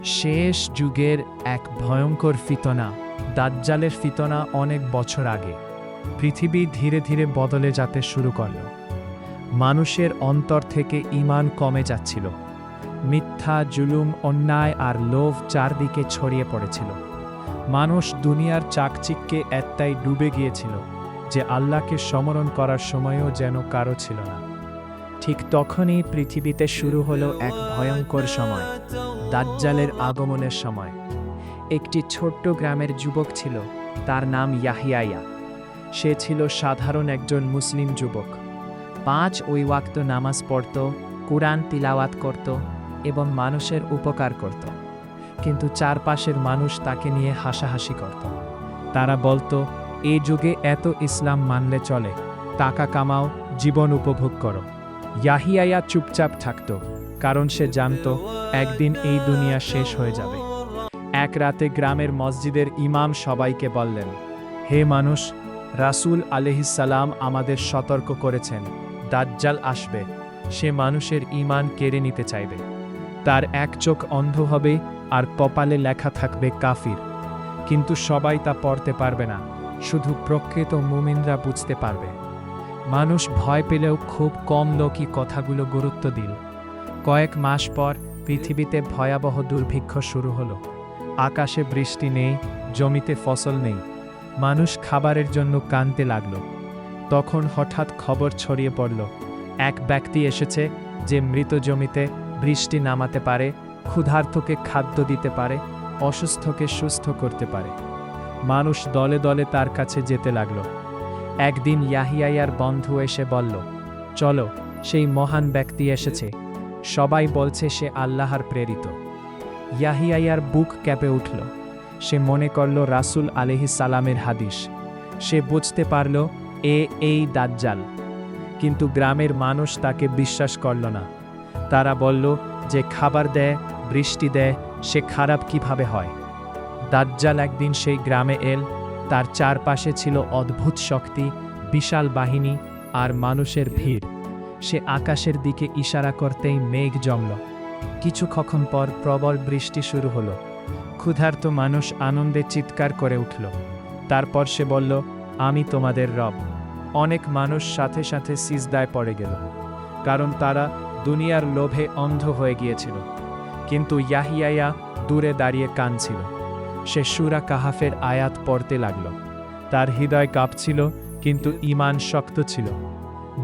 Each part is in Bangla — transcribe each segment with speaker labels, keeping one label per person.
Speaker 1: শেষ যুগের এক ভয়ঙ্কর ফিতনা, দাজ্জালের ফিতনা। অনেক বছর আগে পৃথিবী ধীরে ধীরে বদলে যেতে শুরু করল। মানুষের অন্তর থেকে ঈমান কমে যাচ্ছিল। মিথ্যা, জুলুম, অন্যায় আর লোভ চারদিকে ছড়িয়ে পড়েছিল। মানুষ দুনিয়ার চাকচিক্যে এতটাই ডুবে গিয়েছিল যে আল্লাহকে স্মরণ করার সময়ও যেন কারো ছিল না। ঠিক তখনই পৃথিবীতে শুরু হলো এক ভয়ঙ্কর সময়, দাজ্জালের আগমনের সময়। একটি ছোট্ট গ্রামের যুবক ছিল, তার নাম ইয়াহিয়া। সে ছিল সাধারণ একজন মুসলিম যুবক। 5 ওয়াক্ত নামাজ পড়ত, কুরআন তিলাওয়াত করত এবং মানুষের উপকার করত। কিন্তু চারপাশের মানুষ তাকে নিয়ে হাসাহাসি করত। তারা বলতো, এই যুগে এত ইসলাম মানলে চলে, টাকা কামাও, জীবন উপভোগ করো। ইয়াহিয়া চুপচাপ থাকত, কারণ সে জানত একদিন এই দুনিয়া শেষ হয়ে যাবে। এক রাতে গ্রামের মসজিদের ইমাম সবাইকে বললেন, হে মানুষ, রাসূল আলাইহিসসালাম আমাদের সতর্ক করেছেন, দাজ্জাল আসবে। সে মানুষের ঈমান কেড়ে নিতে চাইবে। তার এক চোখ অন্ধ হবে আর কপালে লেখা থাকবে কাফির। কিন্তু সবাই তা পড়তে পারবে না, শুধু প্রকৃত মুমিনরা বুঝতে পারবে। মানুষ ভয় পেলেও খুব কম লোকই কথাগুলো গুরুত্ব দিল। কয়েক মাস পর পৃথিবীতে ভয়াবহ দুর্ভিক্ষ শুরু হলো। আকাশে বৃষ্টি নেই, জমিতে ফসল নেই। মানুষ খাবারের জন্য কাঁদতে লাগল। তখন হঠাৎ খবর ছড়িয়ে পড়ল, এক ব্যক্তি এসেছে যে মৃত জমিতে বৃষ্টি নামাতে পারে, ক্ষুধার্তকে খাদ্য দিতে পারে, অসুস্থকে সুস্থ করতে পারে। মানুষ দলে দলে তার কাছে যেতে লাগল। একদিন ইয়াহিয়ার বন্ধু এসে বলল, চলো, সেই মহান ব্যক্তি এসেছে। সবাই বলছে সে আল্লাহর প্রেরিত। ইয়াহিয়ার বুক কেঁপে উঠল। সে মনে করল রাসূল আলাইহিসসালামের হাদিস। সে বুঝতে পারল এই দাজ্জাল। কিন্তু গ্রামের মানুষ তাকে বিশ্বাস করল না। তারা বলল, যে খাবার দেয়, বৃষ্টি দেয়, সে খারাপ কিভাবে হয়? দাজ্জাল একদিন সেই গ্রামে এল। তার চারপাশে ছিল অদ্ভুত শক্তি, বিশাল বাহিনী আর মানুষের ভিড়। সে আকাশের দিকে ইশারা করতেই মেঘ জমল। কিছুক্ষণ পর প্রবল বৃষ্টি শুরু হলো। ক্ষুধার্ত মানুষ আনন্দে চিৎকার করে উঠল। তারপর সে বলল, আমি তোমাদের রব। অনেক মানুষ সাথে সাথে সিজদায় পড়ে গেল, কারণ তারা দুনিয়ার লোভে অন্ধ হয়ে গিয়েছিল। কিন্তু ইয়াহিয়া দূরে দাঁড়িয়ে কাঁদছিল। সে সূরা কাহাফের আয়াত পড়তে লাগল। তার হৃদয় কাঁপছিল, কিন্তু ঈমান শক্ত ছিল।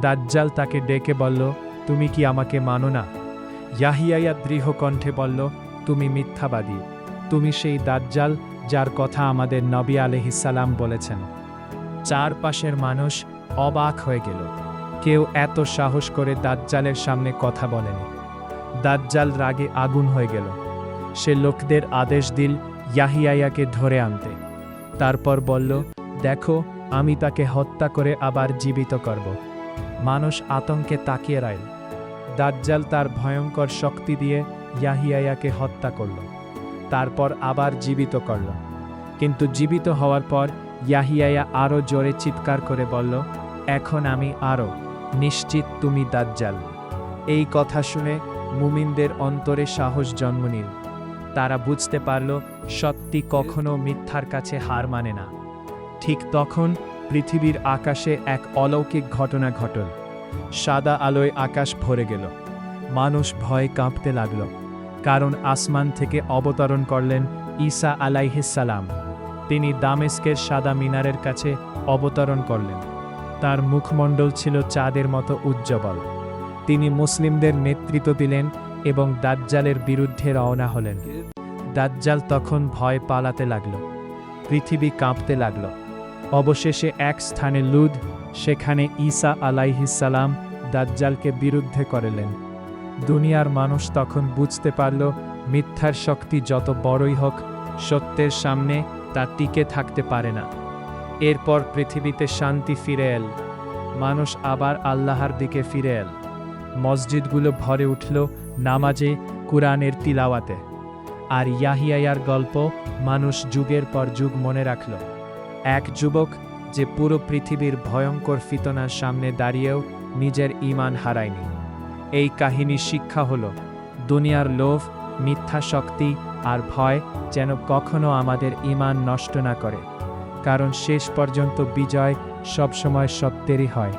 Speaker 1: দাজ্জাল তাকে ডেকে বলল, তুমি কি আমাকে মানো না? ইয়াহিয়া দৃঢ় কণ্ঠে বলল, তুমি মিথ্যাবাদী। তুমি সেই দাজ্জাল যার কথা আমাদের নবী আলাইহিসসালাম বলেছেন। চারপাশের মানুষ অবাক হয়ে গেল। কেউ এত সাহস করে দাজ্জালের সামনে কথা বলেনি। দাজ্জাল রাগে আগুন হয়ে গেল। সে লোকদের আদেশ দিল ইয়াহিয়াকে ধরে আনতে। তারপর বলল, দেখো, আমি তাকে হত্যা করে আবার জীবিত করব। মানুষ আতঙ্কে তাকিয়ে রইল। দাজ্জাল তার ভয়ঙ্কর শক্তি দিয়ে ইয়াহিয়াকে হত্যা করল, তারপর আবার জীবিত করল। কিন্তু জীবিত হওয়ার পর ইয়াহিয়া আরও জোরে চিৎকার করে বলল, এখন আমি আরও নিশ্চিত তুমি দাজ্জাল। এই কথা শুনে মুমিনদের অন্তরে সাহস জন্ম নিল। তারা বুঝতে পারল, সত্যি কখনো মিথ্যার কাছে হার মানে না। ঠিক তখন পৃথিবীর আকাশে এক অলৌকিক ঘটনা ঘটল। সাদা আলোয় আকাশ ভরে গেল। মানুষ ভয়ে কাঁপতে লাগল, কারণ আসমান থেকে অবতরণ করলেন ঈসা আলাইহিসসালাম। তিনি দামেস্কের সাদা মিনারের কাছে অবতরণ করলেন। তার মুখমণ্ডল ছিল চাঁদের মতো উজ্জ্বল। তিনি মুসলিমদের নেতৃত্ব দিলেন এবং দাজ্জালের বিরুদ্ধে রওনা হলেন। দাজ্জাল তখন ভয় পালাতে লাগল। পৃথিবী কাঁপতে লাগল। অবশেষে এক স্থানে লুদ, সেখানে ঈসা আলাইহিসসালাম দাজ্জালকে বিরুদ্ধে করলেন। দুনিয়ার মানুষ তখন বুঝতে পারল, মিথ্যার শক্তি যত বড়ই হোক, সত্যের সামনে তা টিকে থাকতে পারে না। এরপর পৃথিবীতে শান্তি ফিরে এল। মানুষ আবার আল্লাহর দিকে ফিরে এল। মসজিদগুলো ভরে উঠল নামাজে, কুরআনের তিলাওয়াতে। আর ইয়াহিয়ার গল্প মানুষ যুগের পর যুগ মনে রাখল। এক যুবক যে পুরো পৃথিবীর ভয়ঙ্কর ফিতনার সামনে দাঁড়িয়েও নিজের ঈমান হারায়নি। এই কাহিনী শিক্ষা হলো, দুনিয়ার লোভ, মিথ্যা শক্তি আর ভয় যেন কখনো আমাদের ঈমান নষ্ট না করে, কারণ শেষ পর্যন্ত বিজয় সবসময় সত্যেরই হয়।